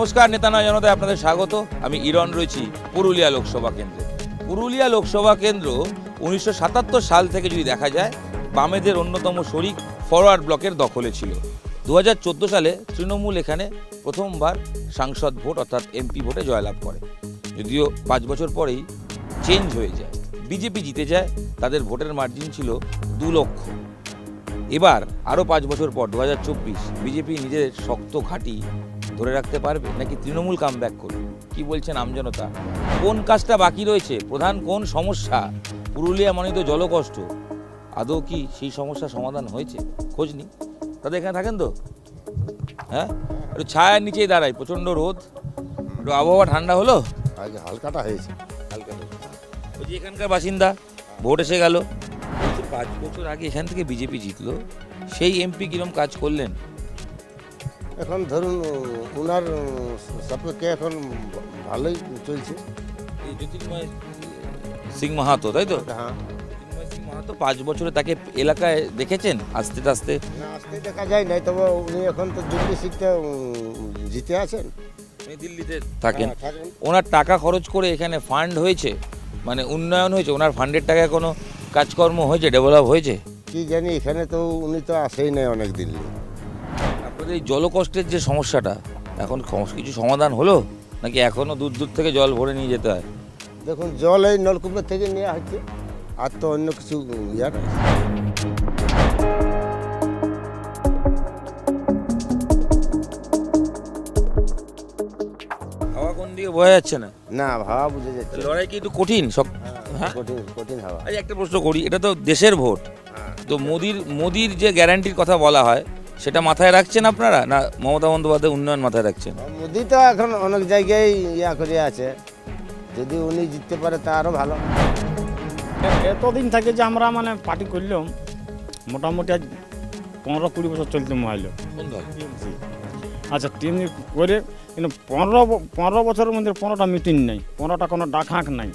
নমস্কার, নেতা নয় জনতায় আপনাদের স্বাগত। আমি ইরন রয়েছি পুরুলিয়া লোকসভা কেন্দ্রে। পুরুলিয়া লোকসভা কেন্দ্র 1977 সাল থেকে যদি দেখা যায় বামেদের অন্যতম শরিক ফরওয়ার্ড ব্লকের দখলে ছিল। 2014 সালে তৃণমূল এখানে প্রথমবার সাংসদ ভোট অর্থাৎ এমপি ভোটে জয়লাভ করে। যদিও 5 বছর পরেই চেঞ্জ হয়ে যায়, বিজেপি জিতে যায়। তাদের ভোটের মার্জিন ছিল 2 লক্ষ। এবার আরও 5 বছর পর 2024 বিজেপি নিজের শক্ত ঘাঁটি ধরে রাখতে পারবে নাকি তৃণমূল কামব্যাক করবে? কি বলছেন আমজনতা? কোন কাজটা বাকি রয়েছে? প্রধান কোন সমস্যা? পুরুলিয়া মানে তো জলকষ্ট। আদৌ কি সেই সমস্যার সমাধান হয়েছে? খোঁজ নি। তাদের এখানে থাকেন তো? হ্যাঁ, একটু ছায়ার নিচেই দাঁড়াই, প্রচণ্ড রোদ, একটু আবহাওয়া ঠান্ডা হলো, হালকাটা হয়েছে। ওই যে এখানকার বাসিন্দা, ভোট এসে গেল। 5 বছর আগে এখান থেকে বিজেপি জিতলো, সেই এমপি কিরম কাজ করলেন? এখন ধরুন ওনার সাপেক্ষে এখন ভালোই চলছে। এই জ্যোতির্ময় সিং মাহাতো, তাই তো? হ্যাঁ, জ্যোতির্ময় সিং মাহাতো 5 বছরে তাকে এলাকায় দেখেছেন আস্তে আস্তে? না আসতে দেখা যায় নাই, তবে উনি এখন তো দিল্লি সিটটা জিতে আছেন। উনি দিল্লিতে থাকেন। থাকেন। ওনার টাকা খরচ করে এখানে ফান্ড হয়েছে, মানে উন্নয়ন হয়েছে? ওনার ফান্ডের টাকায় কোনো কাজকর্ম হয়েছে, ডেভেলপ হয়েছে? কি জানি, এখানে তো উনি তো আসেই নাই অনেক দিল্লি। আপনাদের এই জলকষ্টের যে সমস্যাটা, এখন কিছু সমাধান হলো নাকি এখনো দূর দূর থেকে জল ভরে নিয়ে যেতে হয়? দেখুন, জল এই নলকূপের থেকে নেওয়া হচ্ছে, আর তো অন্য কিছু ইয়ার হাওয়া কোন দিকে বোঝা যাচ্ছে না। না, হাওয়া বুঝে যাচ্ছে। লড়াই কি একটু কঠিন সব? হ্যাঁ, কঠিন কঠিন হাওয়া। আচ্ছা, একটা প্রশ্ন করি, এটা তো দেশের ভোট, তো মোদির যে গ্যারান্টির কথা বলা হয় সেটা মাথায় রাখছেন আপনারা, না মমতা বন্দ্যোপাধ্যায় উন্নয়ন মাথায় রাখছেন? মোদি তো এখন অনেক জায়গায় ইয়া করে আছে, যদি উনি জিততে পারে তা আরও ভালো। এতদিন থেকে যে আমরা মানে পার্টি করলাম, মোটামুটি আজ 15-20 বছর চলতে মাইল। কোন দল? আচ্ছা, টিম করে কিন্তু 15 বছরের মধ্যে 15টা মিটিং নেই, 15টা কোনো ডাক হাঁক নাই,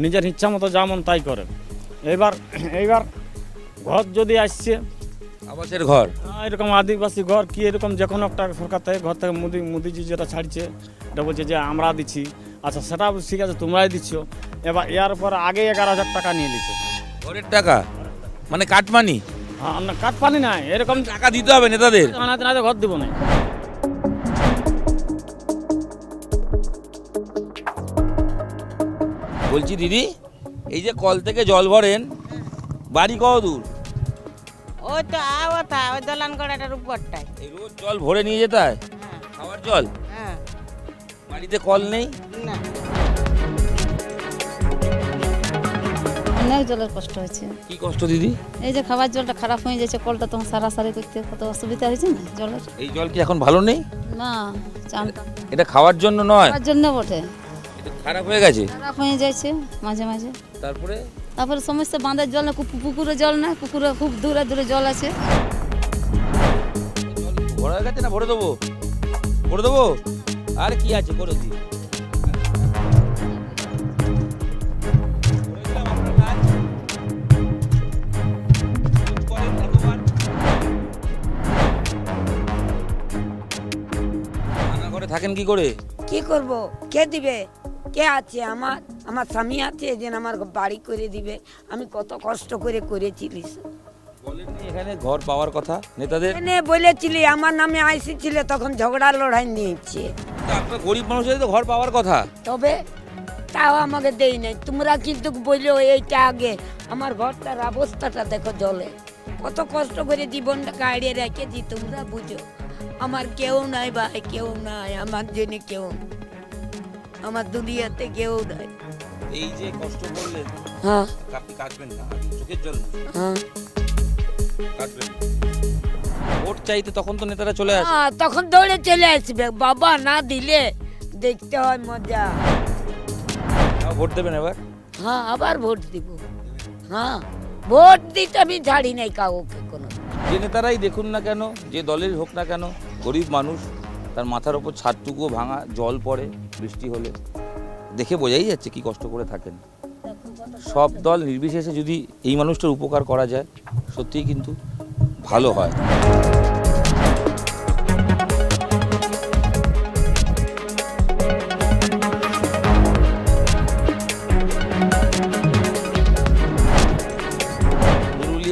নিজের ইচ্ছা মতো যেমন তাই করে। এইবার ঘর যদি আসছে আবাসের ঘর, এরকম আদিবাসী ঘর কি এরকম যে কোনো একটা সরকার থেকে ঘর থেকে মোদিজি যেটা ছাড়ছে এটা বলছে যে আমরা দিচ্ছি। আচ্ছা, সেটা ঠিক আছে, তোমরাই দিচ্ছ। এবার এর পর আগে 11,000 টাকা নিয়ে দিচ্ছে ঘরের টাকা, মানে কাটমানি। হ্যাঁ, না কাঠ পানি নাই, এরকম টাকা দিতে হবে নেতাদের। না ঘর দিব না। বলছি দিদি, এই যে কল থেকে জল ভরেন, বাড়ি কত দূর? ওই তো ওই দলান গড়াটার উপরটাই। এই রোজ জল ভরে নিয়ে যেতে হয়? হ্যাঁ, খাওয়ার জল? হ্যাঁ, বাড়িতে কল নেই? না। অনেক জলের কষ্ট হয়েছে। কি কষ্ট দিদি? এই যে খাবার জলটা খারাপ হয়ে যাচ্ছে, কলটা তখন সারাসারি করতে কত অসুবিধা হয়েছে না জলের। এই জল কি এখন ভালো নেই? না, চান এটা খাওয়ার জন্য নয়, খাওয়ার জন্য বটে, এটা খারাপ হয়ে গেছে। খারাপ হয়ে যাচ্ছে মাঝে মাঝে। তারপরে সমস্যা, বাঁধের জল না, পুকুরে জল না, পুকুরে খুব দূরে দূরে জল আছে। জল ভরা হয়ে গেছে না? ভরে দেবো, ভরে দেবো। আর কি আছে, করে দিই। করে দিলাম আপনার কাজ। খোঁজ করেন এতবার। রান্না ঘরে থাকেন কি করে? কি করব? কে দিবে? কে আছে? আমার স্বামী আছে যে আমার বাড়ি করে দিবে। আমি কত কষ্ট করে করেছিলিস। বলেননি এখানে ঘর পাওয়ার কথা নেতাদের? এনে বলেছিলি, আমার নামে আইসি ছিল, তখন ঝগড়া লড়াই নিয়েছে। তা আপনার গরিব মানুষের তো ঘর পাওয়ার কথা। তবে তাও আমাকে দেই নাই। তোমরা কিন্তু বললো এইটা আগে, আমার ঘরটার অবস্থাটা দেখো, জলে কত কষ্ট করে জীবনটা গাড়িয়ে রেখেছি, তোমরা বুঝো। আমার কেউ নাই ভাই, কেউ নাই আমার জন্য, কেউ আমার দুনিয়াতে কেউ নাই। এই যে কষ্ট করলেন, হ্যাঁ, আপনি কাটবেন না, আপনি চোখের জল হ্যাঁ, কাটবেন। ভোট চাইতে তখন তো নেতারা চলে আসে। হ্যাঁ, তখন দৌড়ে চলে আসবে। বাবা না দিলে দেখতে হয় মজা। ভোট দেবেন এবার? হ্যাঁ, আবার ভোট দিব। হ্যাঁ, ভোট দিতে আমি ছাড়ি নাই কাউকে কোনো। যে নেতারাই দেখুন না কেন, যে দলের হোক না কেন, গরিব মানুষ, তার মাথার ওপর ছাদটুকুও ভাঙা, জল পড়ে বৃষ্টি হলে, দেখে বোঝাই যাচ্ছে কি কষ্ট করে থাকেন। সব দল নির্বিশেষে যদি এই মানুষটার উপকার করা যায়, সত্যিই কিন্তু ভালো হয়।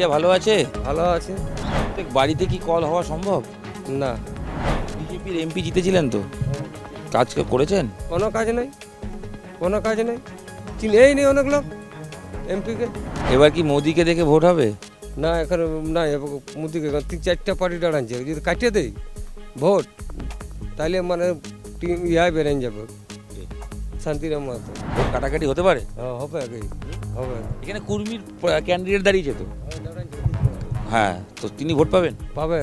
পুরুলিয়া ভালো আছে? ভালো আছে প্রত্যেক বাড়িতে কি কল হওয়া সম্ভব? না, বিজেপির এমপি জিতেছিলেন তো, কাজ করেছেন? কোনো কাজ নেই, কোনো কাজ নেই, চিনেই নেই অনেক লোক এমপিকে। এবার কি মোদিকে দেখে ভোট হবে? না, এখন না, মোদিকে 3-4টা পার্টি দাঁড়াচ্ছে, যদি কাটিয়ে দেয় ভোট তাহলে মানে টিম বেরেন যাবে শান্তিরাম মাহাতো। ভোট কাটাকাটি হতে পারে? হ্যাঁ, হবে হবে। এখানে কুর্মীর ক্যান্ডিডেট দাঁড়িয়েছে তো, হ্যাঁ, তো তিনি ভোট পাবেন? পাবে।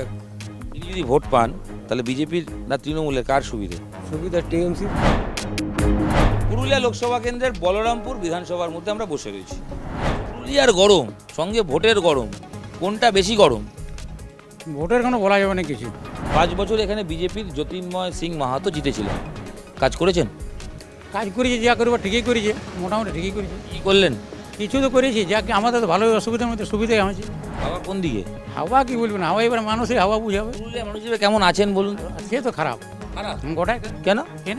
তিনি যদি ভোট পান তাহলে বিজেপির না তৃণমূলের কার সুবিধে? সুবিধা টিএমসি। পুরুলিয়া লোকসভা কেন্দ্রের বলরামপুর বিধানসভার মধ্যে আমরা বসে রয়েছি। পুরুলিয়ার গরম সঙ্গে ভোটের গরম, কোনটা বেশি গরম? ভোটের কোনো বলা যাবে না কিছু। 5 বছর এখানে বিজেপির জ্যোতির্ময় সিং মাহাতো জিতেছিলেন, কাজ করেছেন? কাজ করেছি, যা করবো ঠিকই করেছে, মোটামুটি ঠিকই করেছে। কি করলেন? কিছু তো করেছি, যা আমাদের তো ভালো অসুবিধার মধ্যে সুবিধাই হয়েছে। আবার কোন দিকে? হাওয়া কি বলবেন, হাওয়া এবার মানুষের হাওয়া বুঝাবে। পুরুলিয়া মানুষ হিসেবে কেমন আছেন বলুন তো? সে তো খারাপ, খারাপ গোটাই। কেন? কেন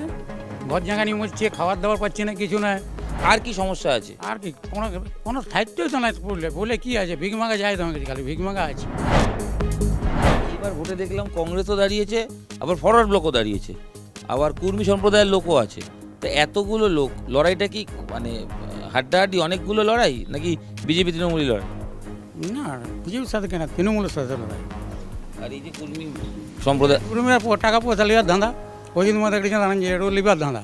ঘর জায়গা নিয়ে মরছে, খাবার দাবার পাচ্ছে না, কিছু না। আর কি সমস্যা আছে? আর কি কোনো কোনো সাহিত্যই তো নাই পুরুলিয়া। বলে কি আছে, ভিক মাগা যায় তোমাকে, খালি ভিক মাগা আছে। এবার ভোটে দেখলাম কংগ্রেসও দাঁড়িয়েছে, আবার ফরওয়ার্ড ব্লকও দাঁড়িয়েছে, আবার কুর্মী সম্প্রদায়ের লোকও আছে। তো এতগুলো লোক, লড়াইটা কি মানে হাড্ডাহাড্ডি অনেকগুলো লড়াই, নাকি বিজেপি তৃণমূলী লড়াই? না, বিজেপির সাথে কেন, তৃণমূলের সাথে লড়াই। আর এই যে কুর্মী সম্প্রদায়, টাকা পয়সা লিবার ধান্দা, ওই দিন মধ্যে একটা জানেন যে এটা লিবার ধান্দা,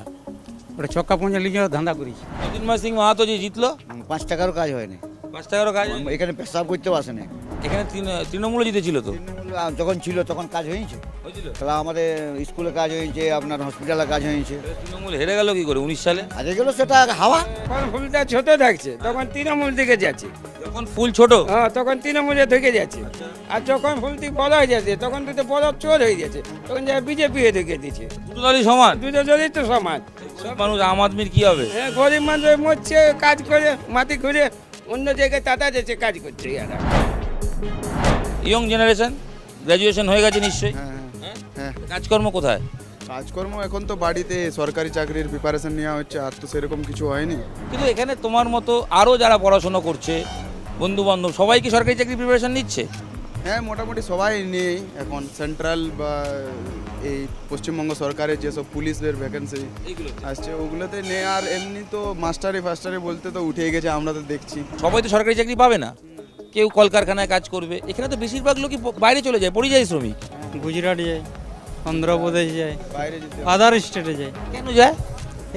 ওটা ছক্কা পঞ্চা লিখে ধান্দা করেছি। জ্যোতির্ময় সিং মাহাতো যে জিতলো, 5 টাকারও কাজ হয়নি, 5 টাকারও কাজ। এখানে পেশাব করতেও আসে না। এখানে তৃণমূলে জিতেছিল তো, যখন ছিল তখন কাজ হয়েছে, হয়েছিল। তাহলে আমাদের স্কুলে কাজ হয়েছে, আপনার হসপিটালে কাজ হয়েছে। তৃণমূল হেরে গেল কি করে 19 সালে? আজ গেল সেটা হাওয়া। যখন ফুলটা ছোট থাকছে তখন তৃণমূল দিকে যাচ্ছে, যখন ফুল ছোট, হ্যাঁ তখন তৃণমূলে ঢুকে যাচ্ছে। আর যখন ফুলটি বড় হয়ে যাচ্ছে তখন দুটো বড় চোর হয়ে যাচ্ছে, তখন যা বিজেপি ঢুকে দিচ্ছে। দুটো দলই সমান। দুটো দলই তো সমান। সব মানুষ আম আদমির কি হবে? হ্যাঁ, গরিব মানুষ মরছে, কাজ করে মাটি ঘুরে অন্য জায়গায় টাটা যাচ্ছে, কাজ করছে এরা। ইয়ং জেনারেশন, গ্র্যাজুয়েশন হয়ে গেছে নিশ্চয়ই, হ্যাঁ, কাজকর্ম কোথায়? কাজকর্ম এখন তো বাড়িতে সরকারি চাকরির প্রিপারেশন নেওয়া হচ্ছে, আর তো সেরকম কিছু হয়নি। কিন্তু এখানে তোমার মতো আরও যারা পড়াশোনা করছে, বন্ধু বান্ধব সবাই কি সরকারি চাকরি প্রিপারেশন নিচ্ছে? হ্যাঁ, মোটামুটি সবাই নেই এখন। সেন্ট্রাল বা এই পশ্চিমবঙ্গ সরকারের যেসব পুলিশের ভ্যাকেন্সি আসছে ওগুলোতে নেই। আর এমনি তো মাস্টারি ফাস্টারি বলতে তো উঠেই গেছে, আমরা তো দেখছি। সবাই তো সরকারি চাকরি পাবে না, কেউ কলকারখানায় কাজ করবে। এখানে তো বেশিরভাগ লোকই বাইরে চলে যায়, পরিযায়ী শ্রমিক। গুজরাট যায়, অন্ধ্রপ্রদেশ যায়, বাইরে যেতে আদার স্টেটে যায়। কেন যায়?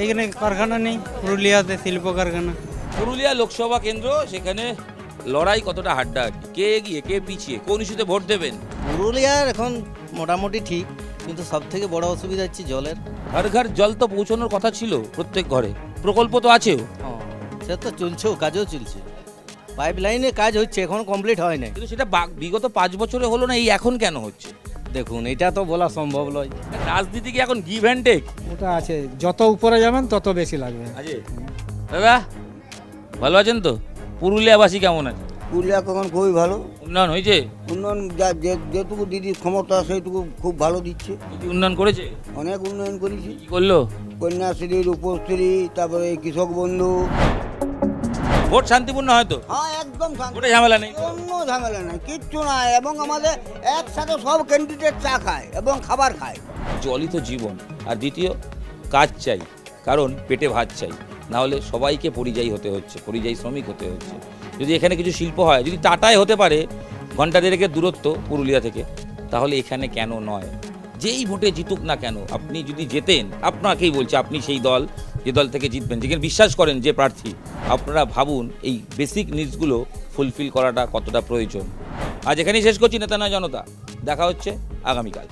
এখানে কারখানা নেই, পুরুলিয়াতে শিল্প কারখানা। পুরুলিয়া লোকসভা কেন্দ্র, সেখানে লড়াই কতটা হাড্ডাহাড্ডি, কে এগিয়ে কে পিছিয়ে, কোন ইস্যুতে ভোট দেবেন? পুরুলিয়ার এখন মোটামুটি ঠিক, কিন্তু সব থেকে বড় অসুবিধা হচ্ছে জলের। ঘর ঘর জল তো পৌঁছানোর কথা ছিল প্রত্যেক ঘরে, প্রকল্প তো আছেও। সে তো চলছেও, কাজও চলছে, পাইপ লাইনে কাজ হচ্ছে, এখন কমপ্লিট হয় নাই। কিন্তু সেটা বিগত 5 বছরে হলো না, এই এখন কেন হচ্ছে? দেখুন, এটা তো বলা সম্ভব নয়। রাজনীতি কি এখন গিভ অ্যান্ড টেক? ওটা আছে, যত উপরে যাবেন তত বেশি লাগবে। আছে দাদা, ভালো আছেন তো? পুরুলিয়াবাসী কেমন আছে? পুরুলিয়া কখন খুবই ভালো উন্নয়ন হয়েছে? উন্নয়ন, যেটুকু দিদির ক্ষমতা সেইটুকু খুব ভালো দিচ্ছে। কি উন্নয়ন করেছে? অনেক উন্নয়ন করেছি। কি করলো? কন্যাশ্রী, রূপশ্রী, তারপরে কৃষক বন্ধু। ভোট শান্তিপূর্ণ হয়তো? হ্যাঁ, একদম ভোটে ঝামেলা নেই, কোনো ঝামেলা নাই, কিচ্ছু নাই। এবং আমাদের একসাথে সব ক্যান্ডিডেট চা খায় এবং খাবার খায়। জলই তো জীবন। আর দ্বিতীয়, কাজ চাই, কারণ পেটে ভাত চাই, না হলে সবাইকে পরিযায়ী হতে হচ্ছে, পরিযায়ী শ্রমিক হতে হচ্ছে। যদি এখানে কিছু শিল্প হয়, যদি টাটায় হতে পারে ঘন্টা দেড়েকের দূরত্ব পুরুলিয়া থেকে, তাহলে এখানে কেন নয়? যেই ভোটে জিতুক না কেন, আপনি যদি জেতেন, আপনাকেই বলছে, আপনি সেই দল যে দল থেকে জিতবেন, যেখানে বিশ্বাস করেন যে প্রার্থী, আপনারা ভাবুন এই বেসিক নিডসগুলো ফুলফিল করাটা কতটা প্রয়োজন। আজ এখানেই শেষ করছি নেতা নয় জনতা। দেখা হচ্ছে আগামীকাল।